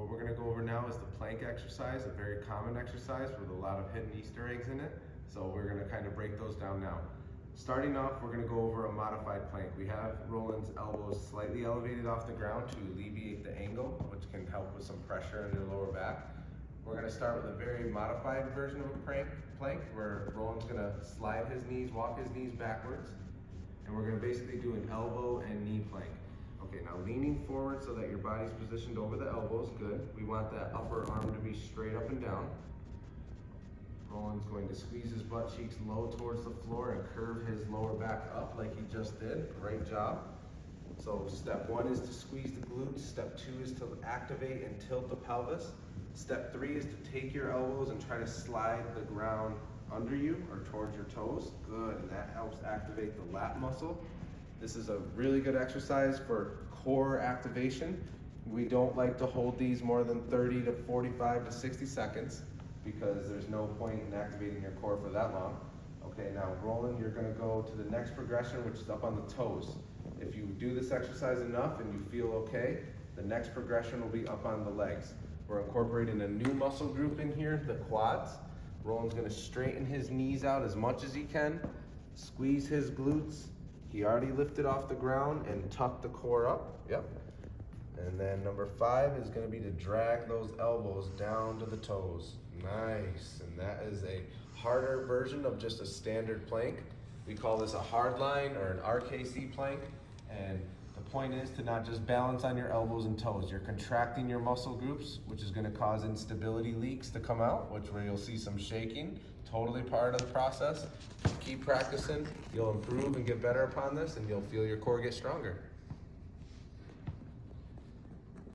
What we're gonna go over now is the plank exercise, a very common exercise with a lot of hidden Easter eggs in it. So we're gonna kind of break those down now. Starting off, we're gonna go over a modified plank. We have Roland's elbows slightly elevated off the ground to alleviate the angle, which can help with some pressure in your lower back. We're gonna start with a very modified version of a plank where Roland's gonna slide his knees, walk his knees backwards, and we're gonna basically do an elbow and knee plank. Okay, now leaning forward so that your body's positioned over the elbows, good. We want that upper arm to be straight up and down. Roland's going to squeeze his butt cheeks low towards the floor and curve his lower back up like he just did. Great job. So step 1 is to squeeze the glutes. Step 2 is to activate and tilt the pelvis. Step 3 is to take your elbows and try to slide the ground under you or towards your toes. Good, and that helps activate the lat muscle. This is a really good exercise for core activation. We don't like to hold these more than 30 to 45 to 60 seconds because there's no point in activating your core for that long. Okay, now Roland, you're gonna go to the next progression, which is up on the toes. If you do this exercise enough and you feel okay, the next progression will be up on the legs. We're incorporating a new muscle group in here, the quads. Roland's gonna straighten his knees out as much as he can, squeeze his glutes. He already lifted off the ground and tucked the core up, yep. And then number 5 is gonna be to drag those elbows down to the toes. Nice, and that is a harder version of just a standard plank. We call this a hard line or an RKC plank. And the point is to not just balance on your elbows and toes. You're contracting your muscle groups, which is gonna cause instability leaks to come out, where you'll see some shaking, totally part of the process. Keep practicing, you'll improve and get better upon this, and you'll feel your core get stronger.